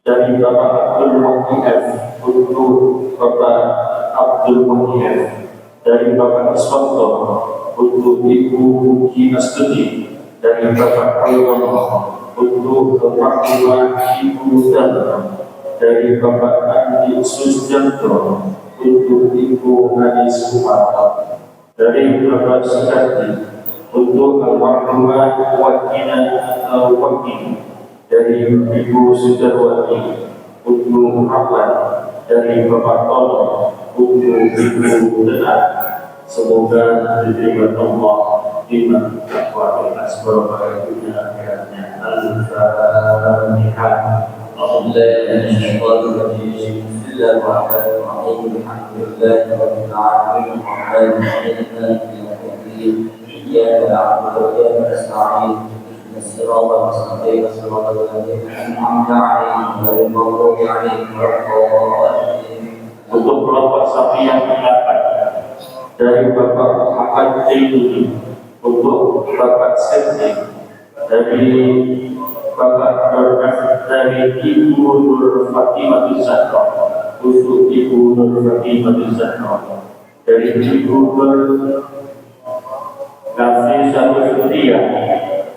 dari Bapak Abdul Muhyiddin untuk Bapak Abdul Muhyiddin, dari Bapak Iswanto untuk Ibu Mugi Astuti, dari Bapak Alwan untuk Bapak Ibu Dan, dari Bapak Andi Susjanto untuk Ibu Adi Sumarto, dari Bapak Sukati untuk almarhumah Wakina atau Wakil, dari Ibu Sudarwati untuk Rahman, dari Bapak Tono untuk Ibu Tenang. Semoga diterima Allah iman takwa ikhlas barokah dunia akhiratnya. Al-Fatihah. Bismillahirrahmanirrahim. Alhamdulillahirabbil alamin. Iyyaka na'budu wa iyyaka nasta'in. الصراط المستقيم صراط الذين أنعمت عليهم غير المغضوب عليهم ولا الضالين. Untuk kelompok sapi yang ke-8 dari Bapak Muhammad Zaiduni, untuk Bapak Siti, dari Bapak dari Ibu Nur Fatimah Zahra, untuk Ibu Nur Fatimah Zahra, dari Ibu Nur Nafisah Fitriya,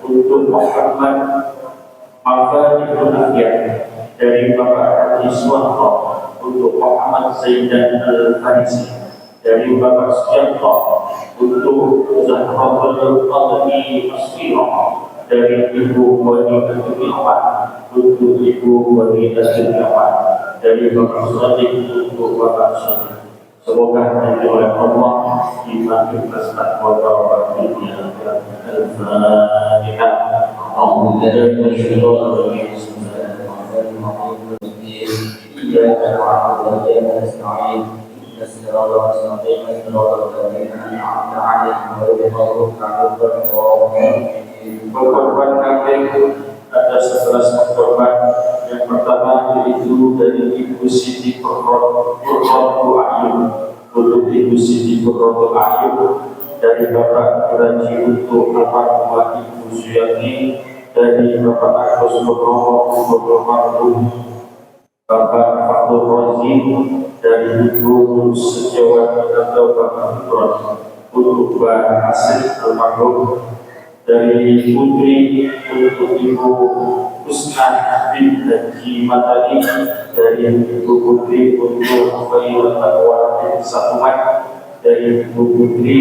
untuk Muhammad Mafadi Punafiyah, dari Bapak Haji Suwanto, untuk Muhammad Zaidan Al-Farisi, dari Bapak Sujanto, untuk Zahratul Qadri Masfiro, dari Ibu Wani Al-Tumi'wan, untuk Ibu Wani Al-Tumi'wan, dari Bapak Sadiq, untuk Bapak Sadiq. Semoga nanti oleh Allah dimakin berkat wabah dunia dan Al-Fatihah. إياك نعبد وإياك نستعين اهدنا الصراط المستقيم صراط الذين أنعمت عليهم غير المغضوب عليهم ولا الضالين. Berkorban kambing ada 11 korban. Yang pertama yaitu dari Ibu Siti Qurratul A'yun, untuk Ibu Siti Qurratul A'yun, dari Bapak Raji untuk almarhumah Ibu Suyati, dari Bapak Agus Purnomo untuk almarhum Bapak Faktur Rozi, dari Ibu Sejawati atau Bapak Fikron untuk Bapak Asif almarhum, dari Putri untuk Ibu Husna bin Haji Matali, dari Ibu Putri untuk Bayi Taqwa bin Satumat, dari Ibu Putri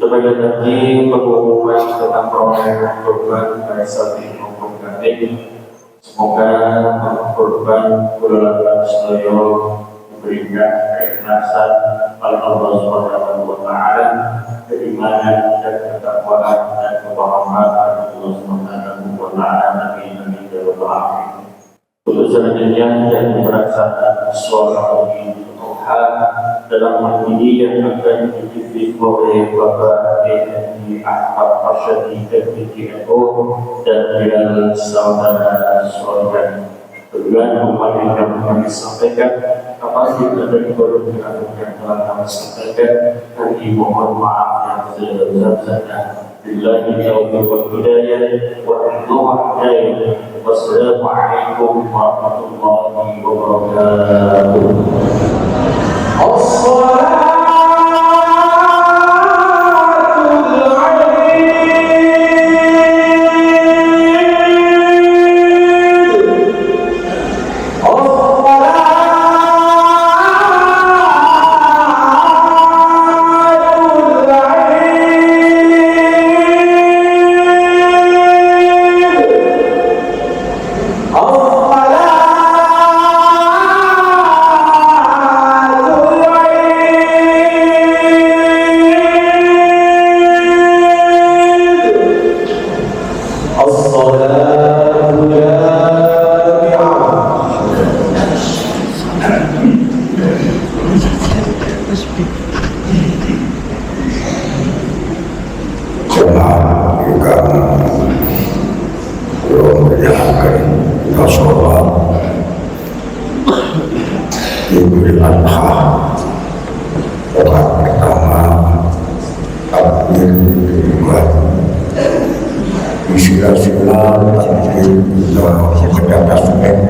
Sebagai tadi pengumuman tentang perolehan korban baik sapi maupun kambing, semoga korban bulan sedaya diberikan keikhlasan oleh Allah Subhanahu wa Ta'ala, keimanan dan ketakwaan dan kepahaman Allah Subhanahu wa Ta'ala. Amin ya rabbal alamin. Untuk selanjutnya yang merasakan suara Tuhan dalam ini yang akan dipimpin oleh Bapak BNI Ahmad Arsyadi MPGNO dan dengan saudara Soalkan. Dengan umat yang kami sampaikan, apabila dari golongan yang telah kami sampaikan, kami mohon maaf yang sebesar-besarnya. Billahi taufiq wal hidayah wa ridwan. Wassalamualaikum warahmatullahi wabarakatuh. kita sholat Idul Adha orang pertama takbir kedua sila-sila takbir kita tasbih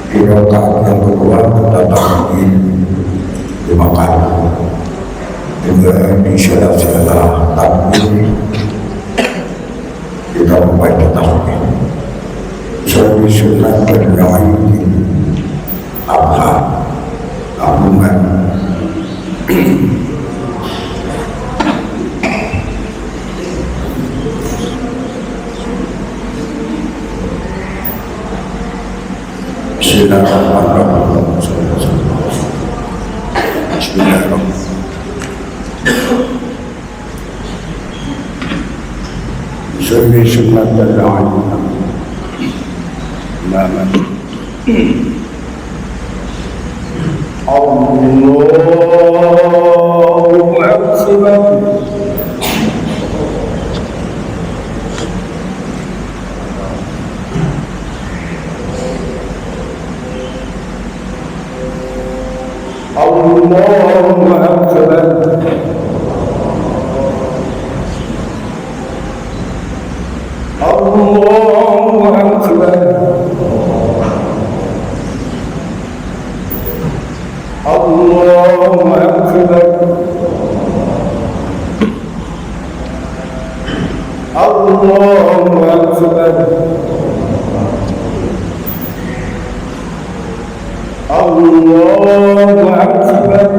di rakaat yang kedua kita takbir 5 kali juga di sila-sila takbir kita membaca tasbih sebagai sunat berlain Adha tabungan Bismillahirrahmanirrahim. Bismillahirrahmanirrahim. Sebagai sunat berlain Maman Allahu Akbar. Allahu Akbar. Allahu Akbar. Allahu Akbar. Allahu Akbar. Allahu Akbar.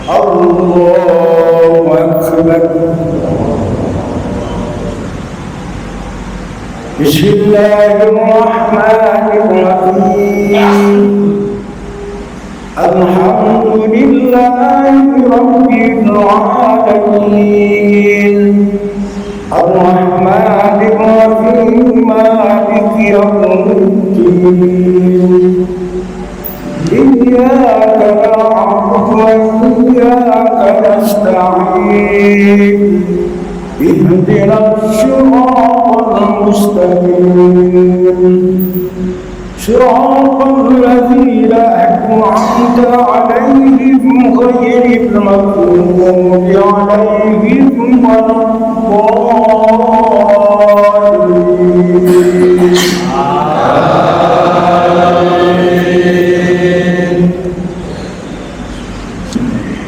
Allahu Akbar. Bismillahirrahmanirrahim. Alhamdulillahi Rabbil Alamin. Ar-Rahmanir Rahim. Maliki Yawmiddin. Iyyaka na'budu wa iyyaka nasta'in. Ihdinas siratal mustaqim. Siratal ladzina an'amta 'alaihim ghairil maghdubi 'alaihim waladdallin.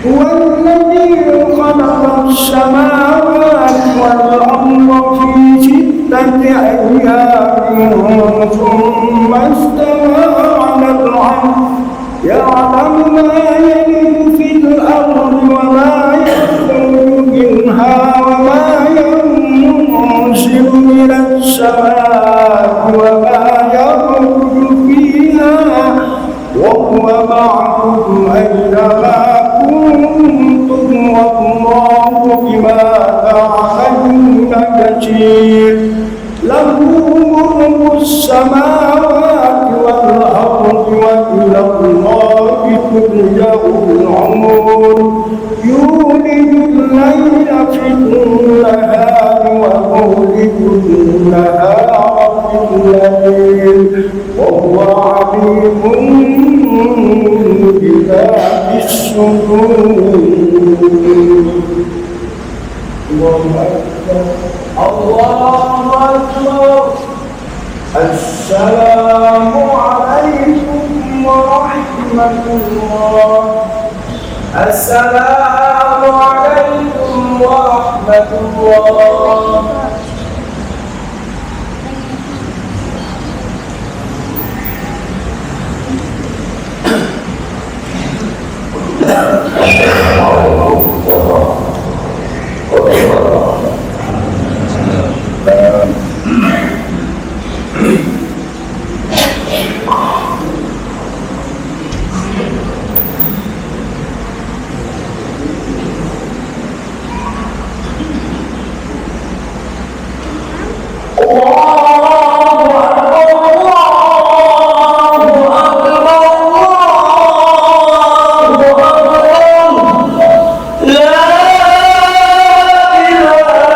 والذي خلق السماوات والأرض في 6 أيام ثم استوى على العرش يعلم ما يلج في الأرض وما يخرج منها وما ينزل من السماء وما يخرج فيها وهو معكم أينما كنتم والله بما تعملون بصير. له ملك السماوات والأرض وإلى الله ترجع الأمور. يولج الليل في النهار ويولج النهار في الليل وهو عليم بذات الصدور. الله أكبر. الله أكبر. السلام عليكم ورحمة الله. السلام عليكم ورحمة الله. لا إله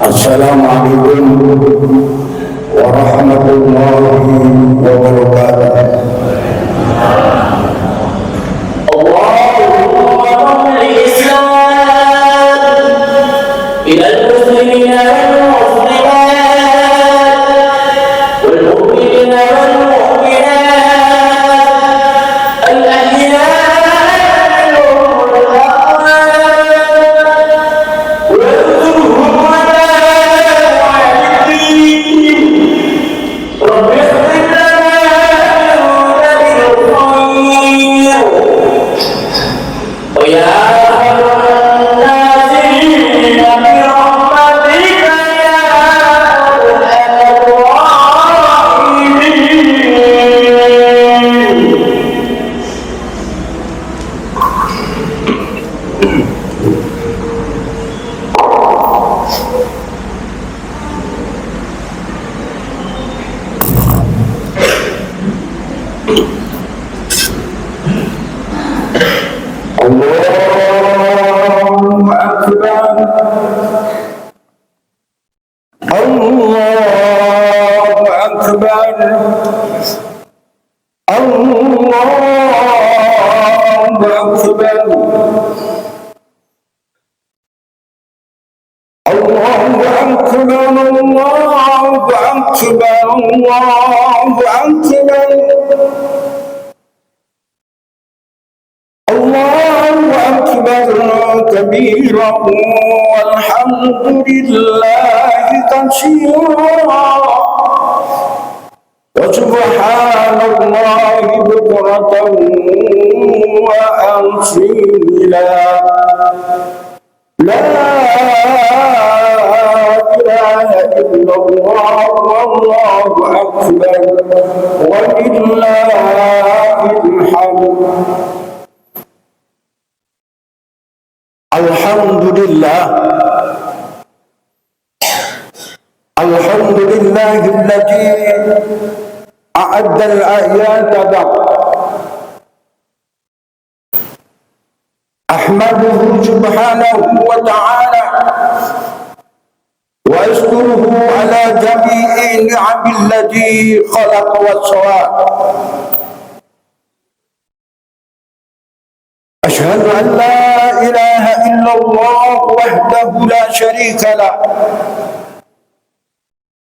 Assalamualaikum warahmatullahi wabarakatuh. اللهم الإسلام إلى المسلمين والمسلمات والمؤمنين والمؤمنات الأحياء منهم والأموات وارزقهم ولا والديهم رب اغفر لنا بالخير ويا النازلين برحمتك يا أرحم الراحمين. Allahu Akbar. Allahu Akbar. Allahu Akbar. Allahu Akbar. Allahu Akbar. Allahu Akbar. الله أكبر كبيرا والحمد لله كثيرا وسبحان الله بكرة وأصيلا لا إله إلا الله والله أكبر ولله الحمد. Alhamdulillah, alhamdulillah alladzi a'adda al-ayata ba'd. Ahmaduhu subhanahu wa ta'ala wa ashkuruhu ala jami'i ni'ami allati khalaqa wa sawa. أشهد أن لا إله إلا الله وحده لا شريك له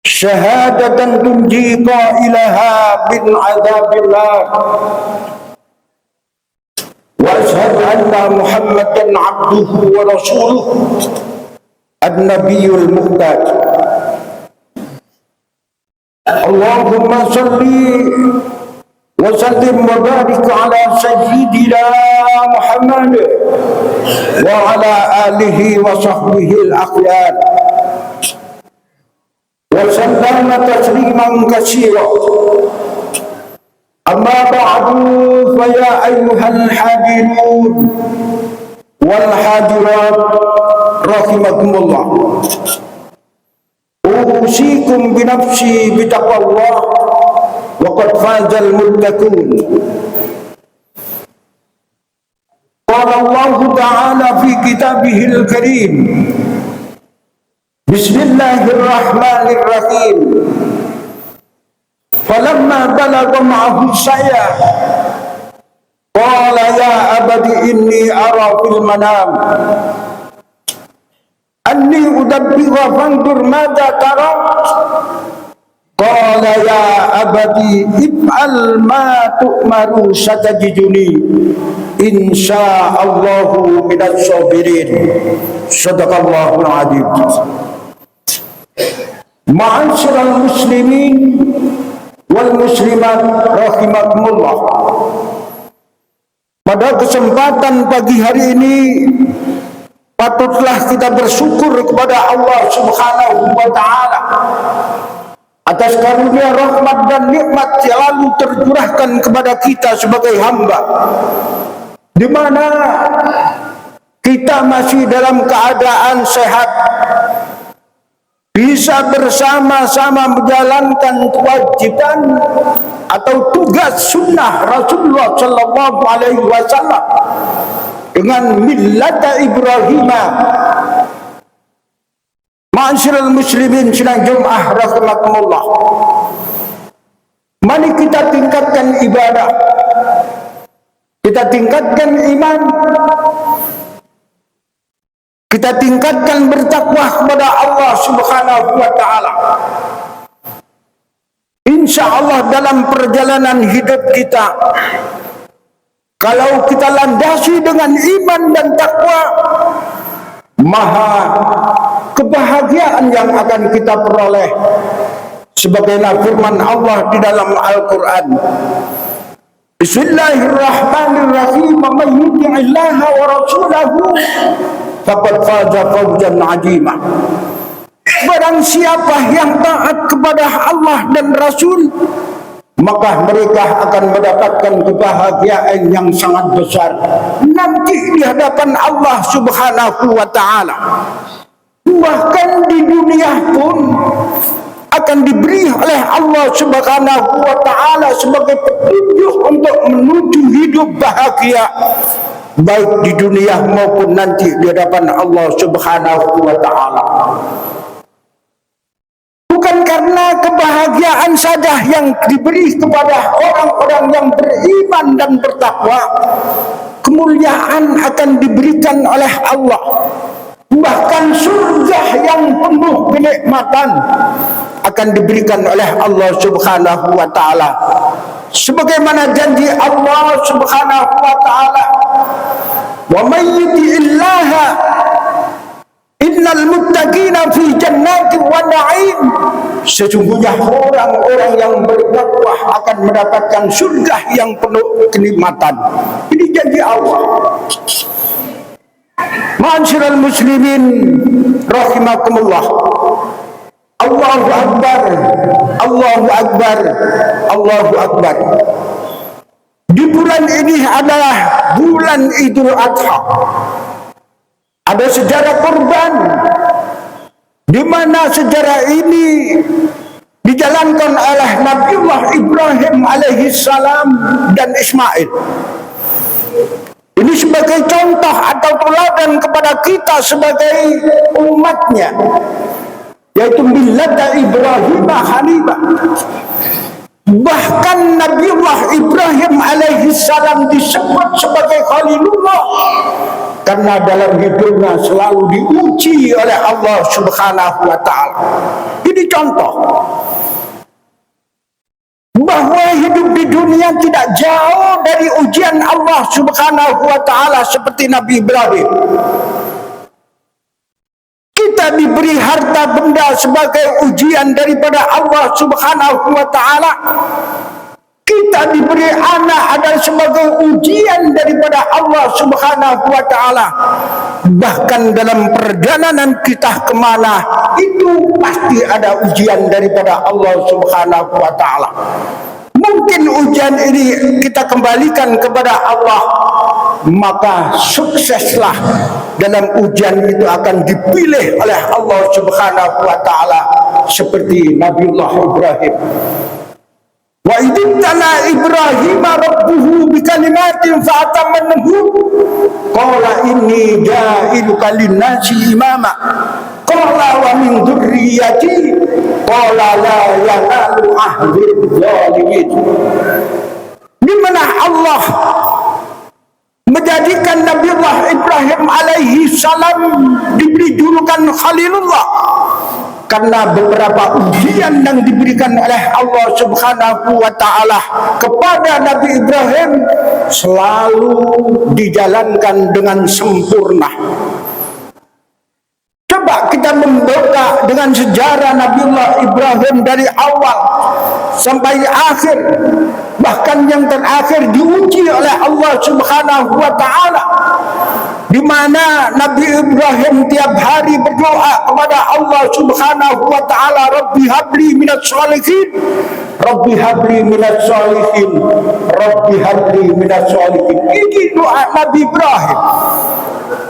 شهادة تنجي قائلها من عذاب النار وأشهد أن محمدا عبده ورسوله النبي المختار. اللهم صل وسلم وبارك على سيدنا محمد وعلى آله وصحبه الأخيار وسلم تسليما كثيرا. أما بعد فيا أيها الحاضرون والحاضرات رحمكم الله، أوصيكم بنفسي بتقوى الله وقد فاز المتقون. قال الله تعالى في كتابه الكريم: بسم الله الرحمن الرحيم. falamma balagha ma'ahu saya qala ya abadi inni ara fil manam anni udabbiha fandur madza tara qala ya abadi if'al ma tu'maru satajiduni insyaallahu minas sabirin. Sadaqallahul adzim. Ma'asyiral muslimin wal muslimat rahimakumullah. Pada kesempatan pagi hari ini patutlah kita bersyukur kepada Allah Subhanahu wa taala atas karunia rahmat dan nikmat selalu tercurahkan kepada kita sebagai hamba, di mana kita masih dalam keadaan sehat, bisa bersama-sama menjalankan kewajiban atau tugas sunnah Rasulullah Sallallahu Alaihi Wasallam dengan millata Ibrahimah. Ma'asyiral muslimin sidang Jumat rahimakumullah. Mari kita tingkatkan ibadah, kita tingkatkan iman, kita tingkatkan bertakwa kepada Allah Subhanahu wa taala. Insyaallah dalam perjalanan hidup kita, kalau kita landasi dengan iman dan takwa, maha kebahagiaan yang akan kita peroleh sebagaimana firman Allah di dalam Al-Qur'an. Bismillahirrahmanirrahim. Man yuti'illaha wa rasulahu faqad faza fawzan 'azima. Barang siapa yang taat kepada Allah dan Rasul, maka mereka akan mendapatkan kebahagiaan yang sangat besar nanti di hadapan Allah Subhanahu wa taala. Bahkan di dunia pun akan diberi oleh Allah Subhanahu wa taala sebagai petunjuk untuk menuju hidup bahagia, baik di dunia maupun nanti di hadapan Allah Subhanahu wa taala. Bukan karena kebahagiaan saja yang diberi kepada orang-orang yang beriman dan bertakwa, kemuliaan akan diberikan oleh Allah. Bahkan surga yang penuh kenikmatan akan diberikan oleh Allah Subhanahu wa taala. Sebagaimana janji Allah Subhanahu wa taala, "Wa may yuti'illaha innal muttaqina fi jannatin wa na'im." Sesungguhnya orang-orang yang bertakwa akan mendapatkan surga yang penuh kenikmatan. Ini janji Allah. Ma'asyiral muslimin rahimakumullah. Allahu akbar, Allahu akbar, Allahu akbar. Di bulan ini adalah bulan Idul Adha. Ada sejarah kurban, di mana sejarah ini dijalankan oleh Nabiullah Ibrahim alaihi salam dan Ismail. Ini sebagai contoh atau teladan kepada kita sebagai umatnya, yaitu millata Ibrahim hanifah. Bahkan Nabiullah Ibrahim alaihi salam disebut sebagai Khalilullah karena dalam hidupnya selalu diuji oleh Allah Subhanahu wa taala. Ini contoh bahwa hidup di dunia tidak jauh dari ujian Allah Subhanahu wa taala seperti Nabi Ibrahim. Kita diberi harta benda sebagai ujian daripada Allah Subhanahu wa taala. Kita diberi anak adalah sebagai ujian daripada Allah Subhanahu wa taala. Bahkan dalam perjalanan kita kemana, itu pasti ada ujian daripada Allah Subhanahu wa taala. Mungkin ujian ini kita kembalikan kepada Allah, maka sukseslah dalam ujian itu akan dipilih oleh Allah Subhanahu wa taala seperti Nabiullah Ibrahim. Wa idintana Ibrahim rabbuhu bikalimatin fa'atamanhu qala inni ja'iluka linnasi imama qala wa min dzurriyyati qala la yanalu ahdi zalimin. Di mana Allah menjadikan Nabiullah Ibrahim alaihi salam diberi julukan Khalilullah karena beberapa ujian yang diberikan oleh Allah Subhanahu wa taala kepada Nabi Ibrahim selalu dijalankan dengan sempurna. Coba kita membuka dengan sejarah Nabiullah Ibrahim dari awal sampai akhir, bahkan yang terakhir diuji oleh Allah Subhanahu wa taala, di mana Nabi Ibrahim tiap hari berdoa kepada Allah Subhanahu wa taala, Rabbi habli minasy sholihin, Rabbi habli minasy sholihin, Rabbi habli minasy sholihin. Ini doa Nabi Ibrahim.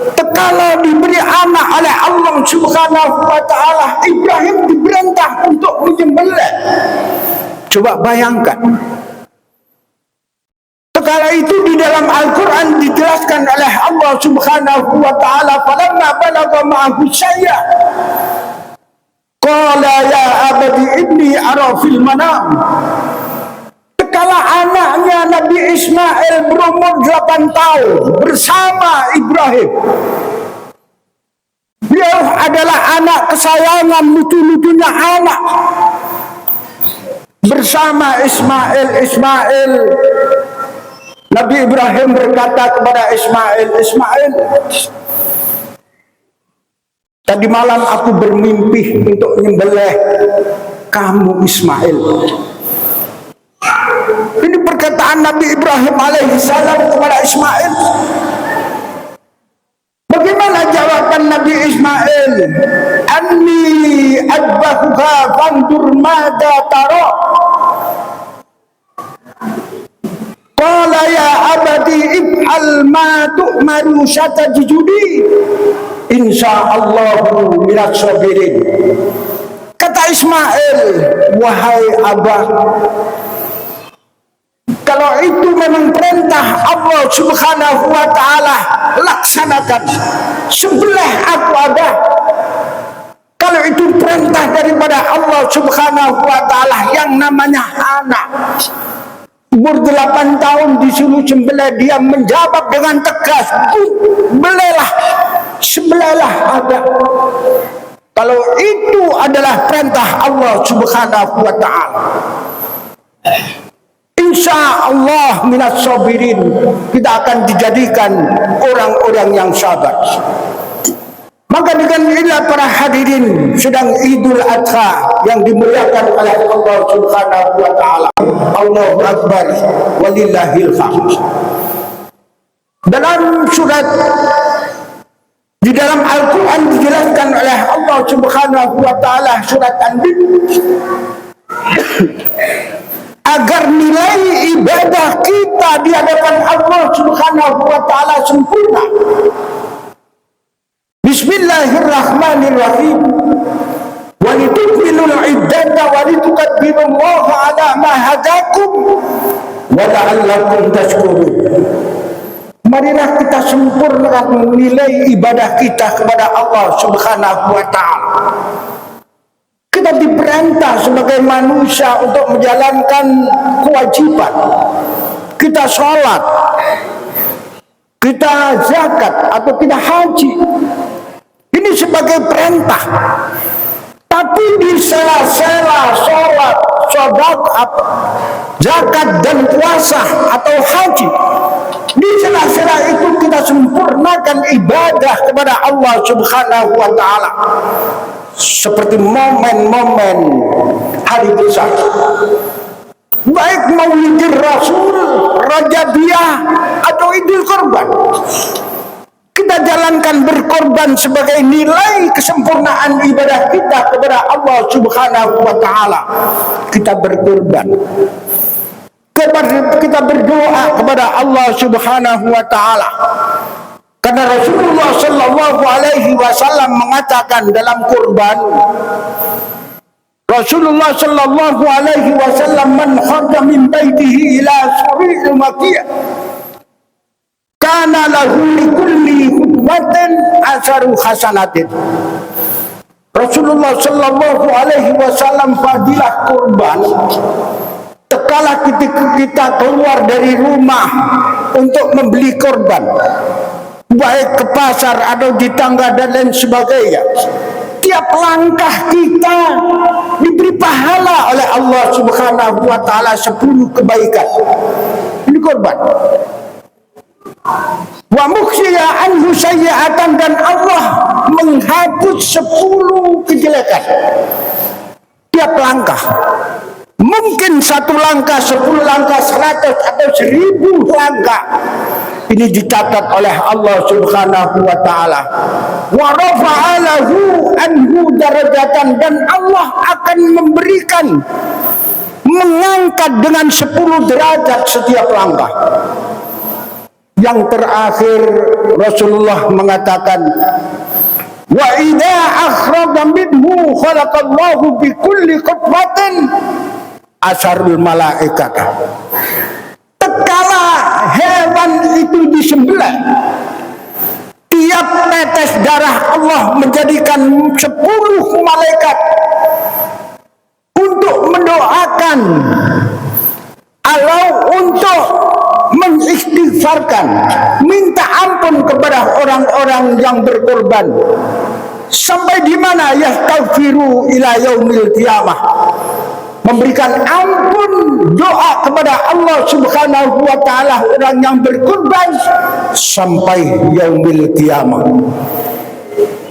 Tekala diberi anak oleh Allah Subhanahu wa taala, Ibrahim diperintah untuk menyembelih. Coba bayangkan. Tekala itu di dalam Al-Quran dijelaskan oleh Allah Subhanahu wa taala, falamma balagha ma'ahu syay'a qala ya abadi inni ara fil manam. Tekala anaknya Nabi Ismail berumur 8 tahun bersama Ibrahim. Beliau adalah anak kesayangan, lucu-lucunya anak. Bersama Ismail, Nabi Ibrahim berkata kepada Ismail, tadi malam aku bermimpi untuk menyembelih kamu Ismail. Ini perkataan Nabi Ibrahim alaihissalam kepada Ismail. Bagaimana jawaban Nabi Ismail? Anni adbahuka fandur mada tara. Qala ya abadi if'al ma tu'maru satajiduni insyaallahu minas sabirin. Kata Ismail, wahai abah, kalau itu memang perintah Allah Subhanahu wa taala, laksanakan. Sebelah aku ada. Kalau itu perintah daripada Allah Subhanahu wa taala, yang namanya anak umur 8 tahun disuruh sembelih, dia menjawab dengan tegas, belahlah, sebelahlah ada. Kalau itu adalah perintah Allah Subhanahu wa taala, insya Allah minas sabirin, kita akan dijadikan orang-orang yang sabar. Maka dengan inilah para hadirin sedang Idul Adha yang dimuliakan oleh Allah Subhanahu wa taala. Allahu Akbar walillahil hamd. Dalam surat, di dalam Al-Quran dijelaskan oleh Allah Subhanahu wa taala, surat An-Nisa, agar nilai ibadah kita di hadapan Allah Subhanahu wa taala sempurna. Bismillahirrahmanirrahim. Wa litukmilul iddata wa litukabbirullaha ala ma hadakum wa la'allakum tashkurun. Marilah kita sempurnakan nilai ibadah kita kepada Allah Subhanahu wa taala. Kita diperintah sebagai manusia untuk menjalankan kewajiban. Kita sholat, kita zakat, atau kita haji. Ini sebagai perintah. Tapi di sela-sela sholat, sedekah, zakat dan puasa atau haji, di sela-sela itu kita sempurnakan ibadah kepada Allah Subhanahu wa taala. Seperti momen-momen hari besar, baik Maulidir Rasul, Rajabiyah atau Idul Kurban, kita jalankan berkorban sebagai nilai kesempurnaan ibadah kita kepada Allah Subhanahu wa taala. Kita berkorban, kita berdoa kepada Allah Subhanahu wa taala. Karena Rasulullah sallallahu alaihi wasallam mengatakan dalam kurban, Rasulullah sallallahu alaihi wasallam, man kharaja min baitihi ila suri'il maqiyah kana lahu likulli khutwatin asaru hasanatin. Rasulullah sallallahu alaihi wasallam fadilah kurban. Tekala kita keluar dari rumah untuk membeli korban, baik ke pasar atau di tangga dan lain sebagainya, tiap langkah kita diberi pahala oleh Allah Subhanahu wa taala 10 kebaikan. Ini korban. Wa mukhsiya anhu sayyi'atan, dan Allah menghapus 10 kejelekan tiap langkah. Mungkin 1 langkah, 10 langkah, 100 atau 1000 langkah. Ini dicatat oleh Allah Subhanahu wa taala. Wa rafa'a lahu anhu darajatan, dan Allah akan memberikan, mengangkat dengan 10 derajat setiap langkah. Yang terakhir Rasulullah mengatakan, wa idza akhraja minhu khalaqallahu bi kulli khutwatin asarul malaikat. Tekala hewan itu disembelih, tiap tetes darah Allah menjadikan 10 malaikat untuk mendoakan atau untuk mengistighfarkan, minta ampun kepada orang-orang yang berkorban. Sampai di mana? Yastaghfiru ila yaumil qiyamah, memberikan ampun, doa kepada Allah Subhanahu wa taala orang yang berkorban sampai yaumil qiyamah.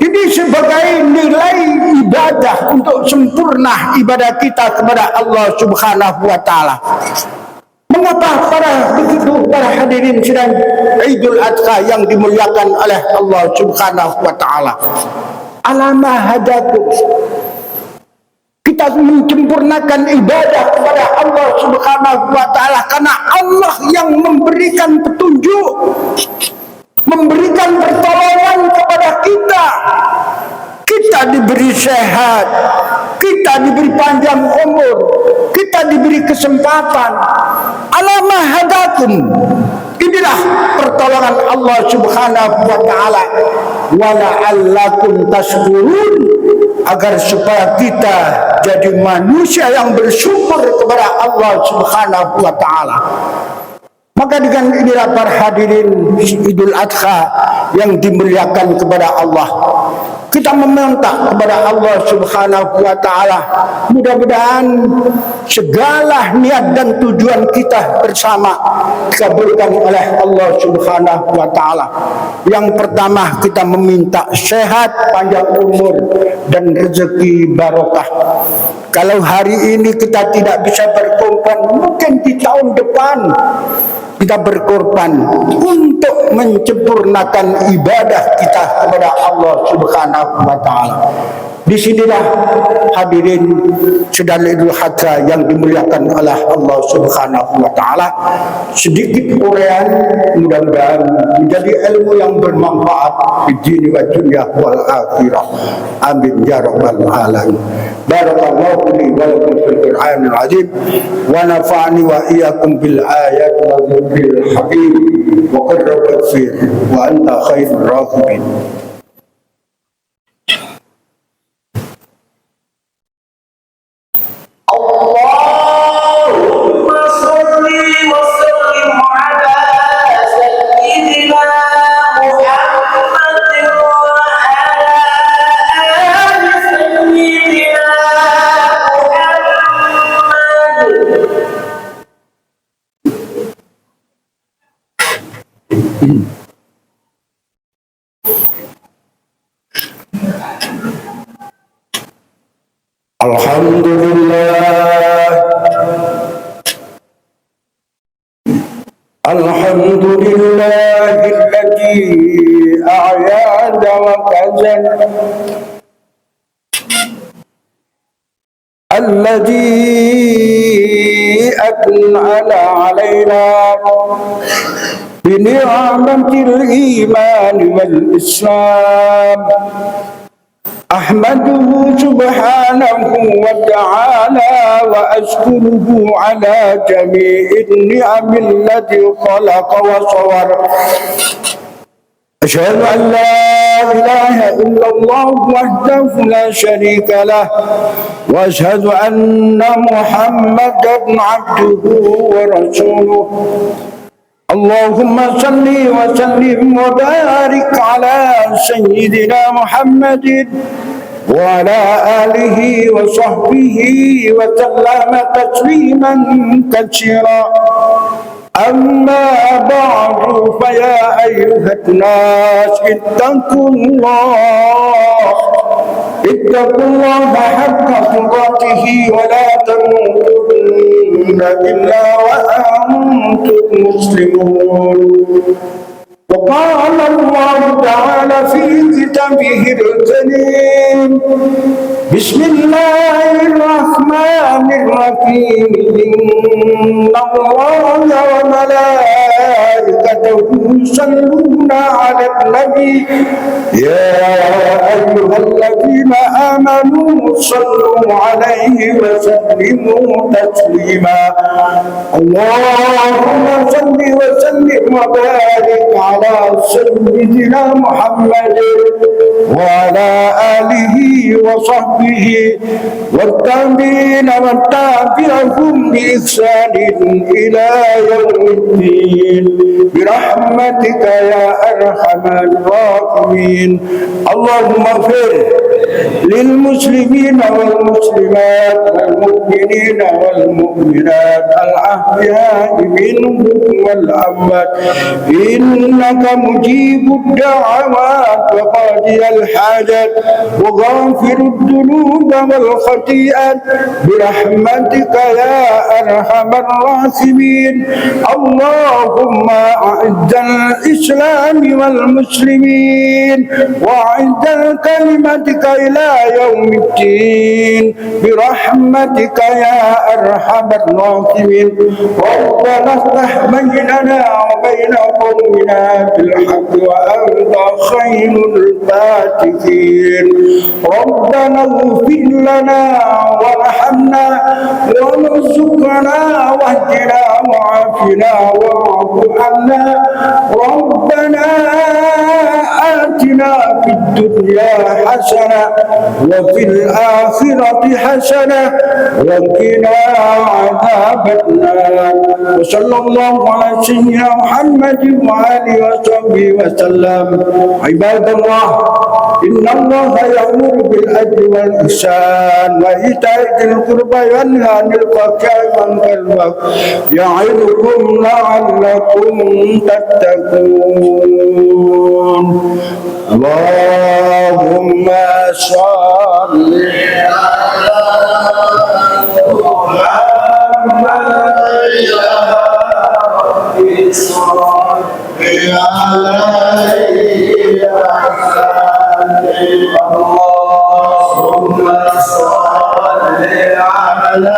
Ini sebagai nilai ibadah untuk sempurna ibadah kita kepada Allah Subhanahu wa taala. Mengapa para hadirin sidang Idul Adha yang dimuliakan oleh Allah Subhanahu wa taala? Alama hadakum, kita menyempurnakan ibadah kepada Allah Subhanahu wa taala karena Allah yang memberikan petunjuk, memberikan pertolongan kepada kita. Kita diberi sehat, kita diberi panjang umur, kita diberi kesempatan. Alamah hadakum, inilah pertolongan Allah Subhanahu wa taala. Wa la'allakum tashkurun, agar supaya kita jadi manusia yang bersyukur kepada Allah Subhanahu wa taala. Maka dengan inilah para hadirin Idul Adha yang dimuliakan kepada Allah, kita meminta kepada Allah Subhanahu wa taala, mudah-mudahan segala niat dan tujuan kita bersama dikabulkan oleh Allah Subhanahu wa taala. Yang pertama, kita meminta sehat, panjang umur dan rezeki barokah. Kalau hari ini kita tidak bisa berkorban, mungkin di tahun depan kita berkorban untuk menyempurnakan ibadah kita kepada Allah Subhanahu wa taala. Disinilah hadirin sedang Idul Adha yang dimuliakan oleh Allah Subhanahu wa taala. Sedikit uraian, mudah-mudahan menjadi ilmu yang bermanfaat di dunia wa dunya wal akhirah. Amin ya rabbal alamin. Barakallahu li wa lakum fil Qur'anil azim wa nafa'ani wa iyyakum bil ayati wa dzikril hakim wa qad rabbir wa anta khairur rahimin. Alhamdulillahilladzi a'yada wa kazan, alladzi an'ala 'alaina bi ni'matil iman wal islam. أحمده سبحانه وتعالى وأشكره على جميع النعم التي خلق وصور أشهد أن لا إله إلا الله وحده لا شريك له وأشهد أن محمدا عبده ورسوله اللهم صل وسلم وبارك على سيدنا محمد وعلى آله وصحبه وسلم تسليما كثيرا أما بعد فيا أيها الناس اتقوا الله حق تقاته ولا تموتن إلا وأنتم مسلمون وقال الله تعالى في كتابه الكريم بسم الله الرحمن الرحيم إن الله وملائكته يصلون على النبي يا أيها الذين آمنوا صلوا عليه وسلموا تسليما اللهم صل وسلم وبارك على سيدنا محمد وعلى آله وصحبه والتابعين وتابعهم بإحسان إلى يوم الدين برحمتك يا أرحم الراحمين اللهم اغفر للمسلمين والمسلمات والمؤمنين والمؤمنات الأحياء منهم والأموات إنك مجيب الدعوات وقاضي الحاجات وغافر الذنوب والخطيئات برحمتك يا أرحم الراحمين اللهم أعز الإسلام والمسلمين وأعز كلمتك إلى يوم الدين برحمتك يا أرحم الراحمين ربنا افتح بيننا وبين قومنا بالحق وأنت خير الفاتحين ربنا اغفر لنا وارحمنا وارزقنا واهدنا وعافنا واعف عنا ربنا آتنا في الدنيا حسنة وفي الآخرة حسنة وقنا عذاب النار وصلى الله على سيدنا محمد وآله وصحبه وسلم عباد الله إن الله يأمر بالعدل والإحسان وإيتاء ذي القربى وينهى عن الفحشاء والمنكر يعظكم لعلكم تتقون اللهم صل على محمد يا رب صل عليه اللهم صل على